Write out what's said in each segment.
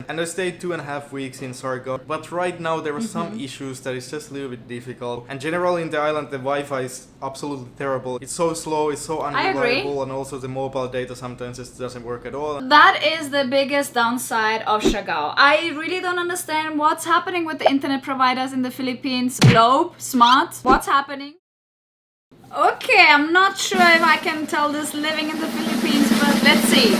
and I stayed 2.5 weeks in Siargao. But right now there were some issues that is just a little bit difficult. And generally in the island the Wi-Fi is absolutely terrible. It's so slow, it's so unreliable, and also the mobile data sometimes just doesn't work at all. That is the biggest downside of Siargao. I really don't understand what's happening with the internet providers in the Philippines. Globe, Smart, what's happening? Okay, I'm not sure if I can tell this living in the Philippines, but let's see.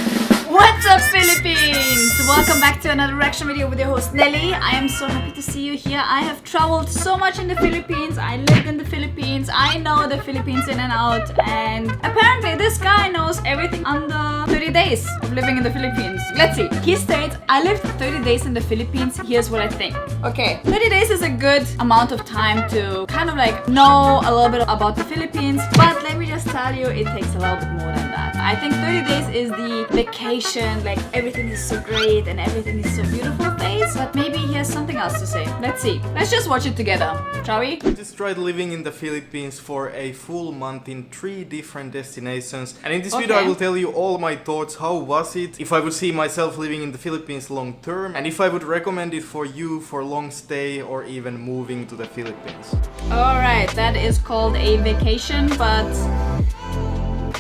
What's up, Philippines? Welcome back to another reaction video with your host Nelly. I am so happy to see you here. I have traveled so much in the Philippines. I lived in the Philippines. I know the Philippines in and out. And apparently this guy knows everything under 30 days of living in the Philippines. Let's see. He states, I lived 30 days in the Philippines. Here's what I think. Okay, 30 days is a good amount of time to kind of like know a little bit about the Philippines. But let me just tell you, it takes a little bit more than that. I think 30 days is the vacation, like everything is so great and everything is so beautiful phase, but maybe he has something else to say. Let's see. Let's just watch it together, shall we? I just tried living in the Philippines for a full month in 3 different destinations, and in this video I will tell you all my thoughts. How was it? If I would see myself living in the Philippines long term, and if I would recommend it for you for long stay or even moving to the Philippines. Alright, that is called a vacation, but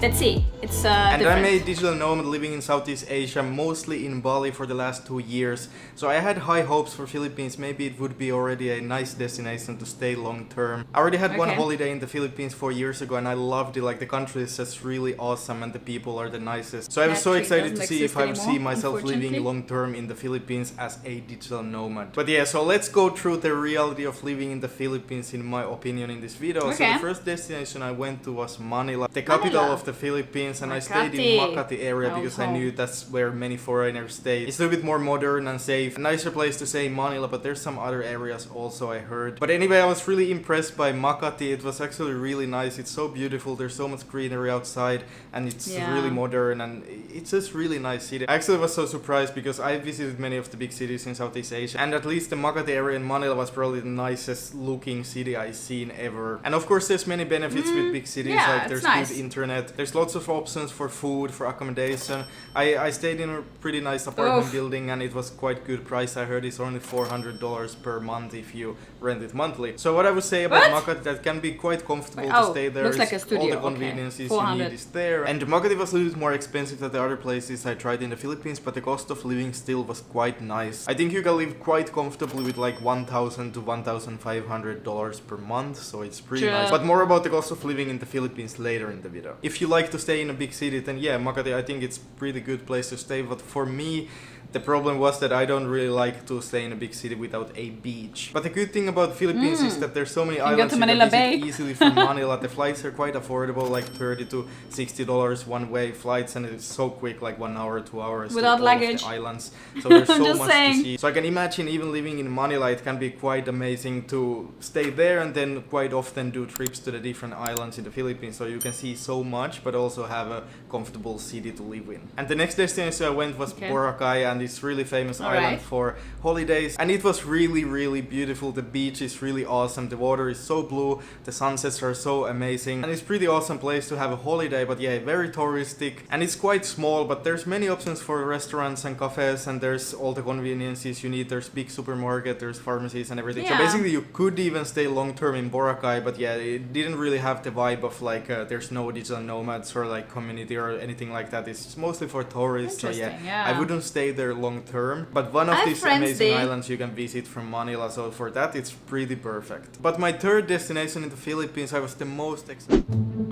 let's see. It's and different. I'm a digital nomad living in Southeast Asia, mostly in Bali for the last 2 years. So I had high hopes for Philippines. Maybe it would be already a nice destination to stay long term. I already had one holiday in the Philippines 4 years ago and I loved it. Like the country is just really awesome and the people are the nicest. So I was so excited to see if I would see myself living long term in the Philippines as a digital nomad. But yeah, so let's go through the reality of living in the Philippines in my opinion in this video. So the first destination I went to was Manila, the capital of the Philippines. And I stayed in Makati area because I knew that's where many foreigners stay. It's a little bit more modern and safe. A nicer place to stay in Manila, but there's some other areas also I heard. But anyway, I was really impressed by Makati. It was actually really nice. It's so beautiful. There's so much greenery outside and it's really modern and it's just really nice city. I actually was so surprised because I visited many of the big cities in Southeast Asia and at least the Makati area in Manila was probably the nicest looking city I've seen ever. And of course there's many benefits with big cities, like there's good internet, there's lots of options for food, for accommodation. I stayed in a pretty nice apartment building and it was quite good price. I heard it's only $400 per month if you rent it monthly. So what I would say about Makati, that can be quite comfortable to stay there. Looks like a studio. All the conveniences you need is there. And Makati was a little bit more expensive than the other places I tried in the Philippines, but the cost of living still was quite nice. I think you can live quite comfortably with like $1,000 to $1,500 per month, so it's pretty nice. But more about the cost of living in the Philippines later in the video. If you like to stay in a big city, then yeah, Makati, I think it's pretty good place to stay. But for me, the problem was that I don't really like to stay in a big city without a beach. But the good thing about the Philippines is that there's so many islands you can visit easily from Manila. The flights are quite affordable, like $30 to $60 one-way flights, and it's so quick, like 1 hour, 2 hours without luggage. The islands. So there's so much to see. So I can imagine even living in Manila, it can be quite amazing to stay there and then quite often do trips to the different islands in the Philippines. So you can see so much, but also have a comfortable city to live in. And the next destination I went was Boracay, and it's really famous island for holidays, and it was really beautiful. The beach is really awesome, the water is so blue, the sunsets are so amazing, and it's pretty awesome place to have a holiday. But yeah, very touristic, and it's quite small, but there's many options for restaurants and cafes, and there's all the conveniences you need. There's big supermarket, there's pharmacies and everything. So basically you could even stay long term in Boracay, but yeah, it didn't really have the vibe of like there's no digital nomads or like community or anything like that. It's mostly for tourists. So yeah, I wouldn't stay there long term, but one of these amazing islands you can visit from Manila, so for that it's pretty perfect. But my third destination in the Philippines, I was the most excited.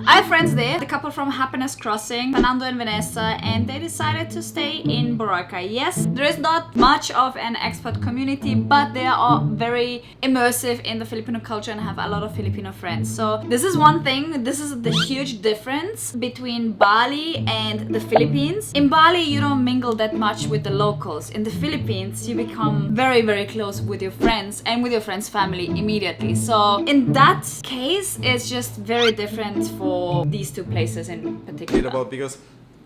I have friends there, the couple from Happiness Crossing, Fernando and Vanessa, and they decided to stay in Boracay. Yes, there is not much of an expat community, but they are very immersive in the Filipino culture and have a lot of Filipino friends. So this is one thing, this is the huge difference between Bali and the Philippines. In Bali, you don't mingle that much with the locals. In the Philippines, you become very close with your friends and with your friends' family immediately. So in that case, it's just very different for these two places in particular. Because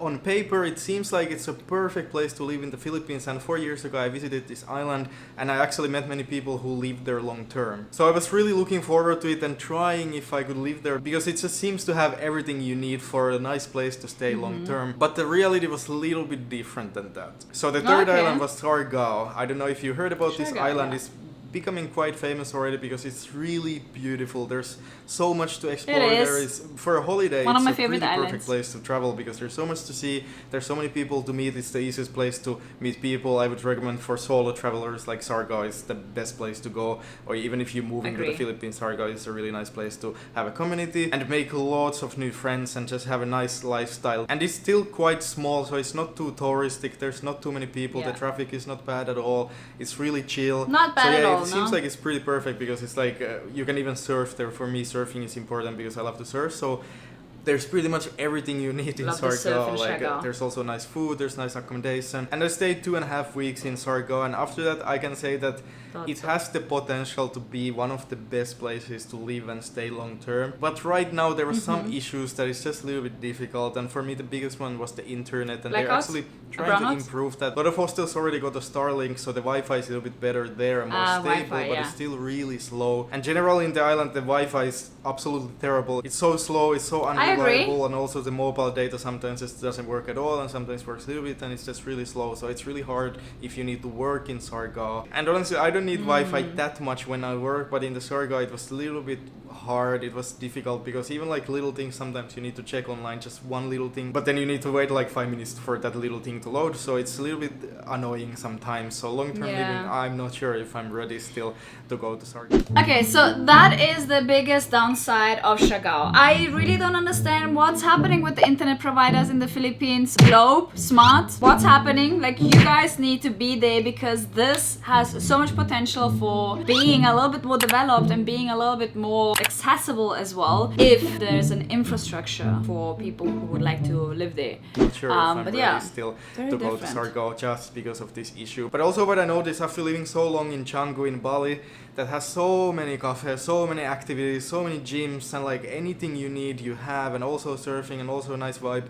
on paper it seems like it's a perfect place to live in the Philippines, and 4 years ago I visited this island and I actually met many people who lived there long term. So I was really looking forward to it and trying if I could live there, because it just seems to have everything you need for a nice place to stay long term. But the reality was a little bit different than that. So the third island was Siargao. I don't know if you heard about this island. It's becoming quite famous already because it's really beautiful. There's so much to explore. There is, for a holiday, one of my it's a favorite really islands. perfect place to travel because there's so much to see. There's so many people to meet. It's the easiest place to meet people. I would recommend for solo travelers, like Siargao is the best place to go. Or even if you move into the Philippines, Siargao is a really nice place to have a community and make lots of new friends and just have a nice lifestyle. And it's still quite small, so it's not too touristic. There's not too many people. The traffic is not bad at all. It's really chill. Not bad at all. It seems like it's pretty perfect because it's like you can even surf there. For me, surfing is important because I love to surf. So there's pretty much everything you need in Siargao. Like there's also nice food, there's nice accommodation. And I stayed 2.5 weeks in Siargao, and after that I can say that it has the potential to be one of the best places to live and stay long term. But right now there were some issues that is just a little bit difficult, and for me the biggest one was the internet, and they're actually trying to improve that. A lot of hostels already got a Starlink, so the Wi-Fi is a little bit better there and more stable, but it's still really slow. And generally in the island the Wi-Fi is absolutely terrible. It's so slow, it's so unreliable, and also the mobile data sometimes just doesn't work at all, and sometimes works a little bit, and it's just really slow. So it's really hard if you need to work in Siargao. And honestly, I don't need Wi-Fi that much when I work, but in the Siargao it was a little bit hard. It was difficult because even like little things, sometimes you need to check online, just one little thing, but then you need to wait like 5 minutes for that little thing to load, so it's a little bit annoying sometimes. So long-term living, I'm not sure if I'm ready still to go to Siargao. Okay, so that is the biggest downside of Siargao. I really don't understand what's happening with the internet providers in the Philippines. Globe, Smart, what's happening? Like, you guys need to be there because this has so much potential for being a little bit more developed and being a little bit more accessible as well if there's an infrastructure for people who would like to live there. Not sure if I'm ready still to go to Siargao just because of this issue. But also what I noticed after living so long in Canggu in Bali, that has so many cafes, so many activities, so many gyms, and like anything you need you have, and also surfing and also a nice vibe.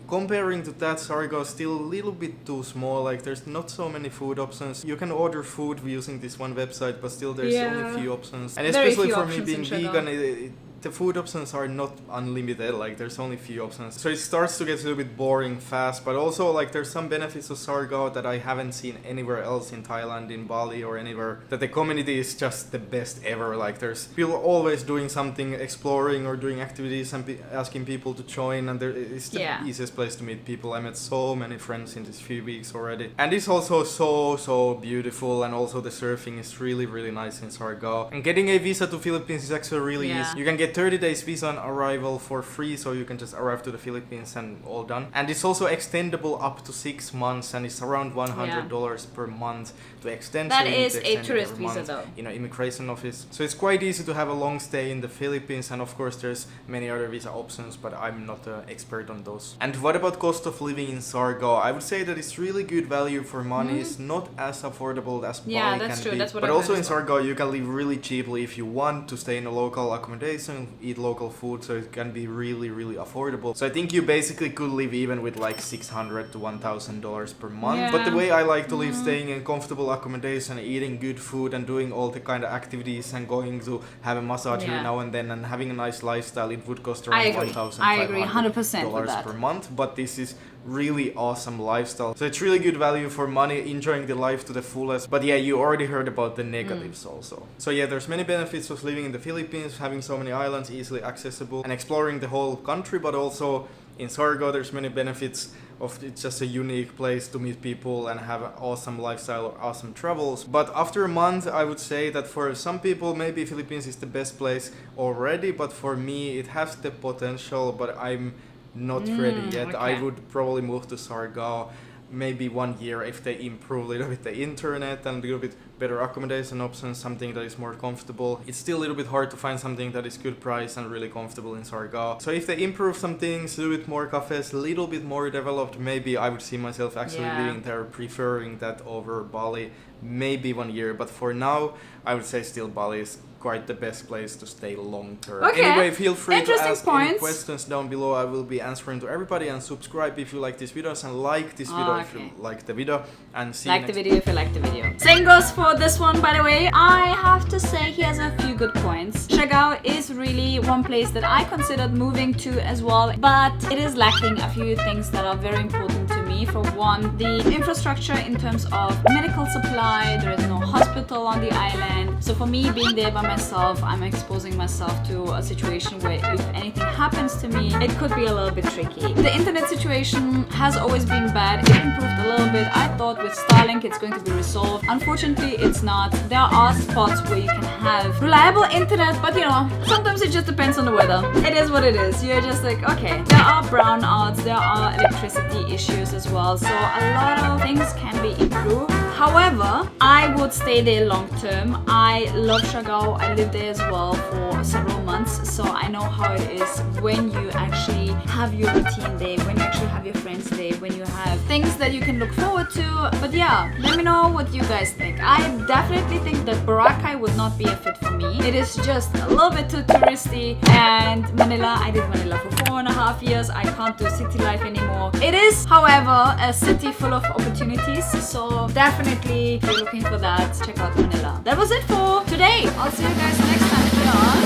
Comparing to that, Siargao is still a little bit too small. Like there's not so many food options. You can order food using this one website, but still there's only a few options. And especially for me being vegan, the food options are not unlimited. Like there's only few options, so it starts to get a little bit boring fast. But also like there's some benefits of Siargao that I haven't seen anywhere else in Thailand, in Bali, or anywhere. That the community is just the best ever. Like there's people always doing something, exploring or doing activities, and asking people to join, and it's the easiest place to meet people. I met so many friends in these few weeks already, and it's also so beautiful. And also the surfing is really nice in Siargao. And getting a visa to Philippines is actually really easy. You can get 30 days visa on arrival for free, so you can just arrive to the Philippines and all done. And it's also extendable up to 6 months, and it's around $100 per month to extend. That is a tourist visa though. Immigration office. So it's quite easy to have a long stay in the Philippines, and of course there's many other visa options, but I'm not an expert on those. And what about cost of living in Siargao? I would say that it's really good value for money. It's not as affordable as Bali can be. That's what but also in Siargao you can live really cheaply if you want to stay in a local accommodation, eat local food, so it can be really affordable. So I think you basically could live even with like $600 to $1,000 per month. But the way I like to live, staying in comfortable accommodation, eating good food, and doing all the kind of activities, and going to have a massage every now and then, and having a nice lifestyle, it would cost around $1,500 per month. But this is really awesome lifestyle. So it's really good value for money, enjoying the life to the fullest. But yeah, you already heard about the negatives also. So yeah, there's many benefits of living in the Philippines, having so many islands easily accessible, and exploring the whole country. But also in Siargao there's many benefits of it's just a unique place to meet people and have an awesome lifestyle, awesome travels. But after a month, I would say that for some people maybe Philippines is the best place already, but for me it has the potential, but I'm not ready yet. I would probably move to Siargao maybe 1 year if they improve a little bit the internet and a little bit better accommodation options, something that is more comfortable. It's still a little bit hard to find something that is good price and really comfortable in Siargao. So if they improve some things, a little bit more cafes, a little bit more developed, maybe I would see myself actually living there, preferring that over Bali, maybe 1 year. But for now, I would say still Bali is quite the best place to stay long term. Okay. Anyway, feel free to Interesting ask any points. questions down below. I will be answering to everybody, and subscribe if you like these videos, and like this video if you like the video, and see you Like the video if you like the video. Same goes for this one, by the way. I have to say he has a few good points. Siargao is really one place that I considered moving to as well, but it is lacking a few things that are very important to me. For one, the infrastructure in terms of medical supply. There is no hospital on the island. So for me, being there by myself, I'm exposing myself to a situation where if anything happens to me, it could be a little bit tricky. The internet situation has always been bad. It improved a little bit. I thought with Starlink it's going to be resolved. Unfortunately, it's not. There are spots where you can have reliable internet, but you know, sometimes it just depends on the weather. It is what it is. You're just like, okay, there are brownouts, there are electricity issues as well, so a lot of things can be improved. However, I would stay there long term. I love Siargao. I lived there as well for several months, so I know how it is when you actually have your routine there, when you actually have your friends there, when you have things that you can look forward to. But yeah, let me know what you guys think. I definitely think that Boracay would not be a fit for me. It is just a little bit too touristy, and Manila, I did Manila for 4.5 years. I can't do city life anymore. It is, however, a city full of opportunities, so definitely if you're looking for that, check out Manila. That was it for today. I'll see you guys next time here.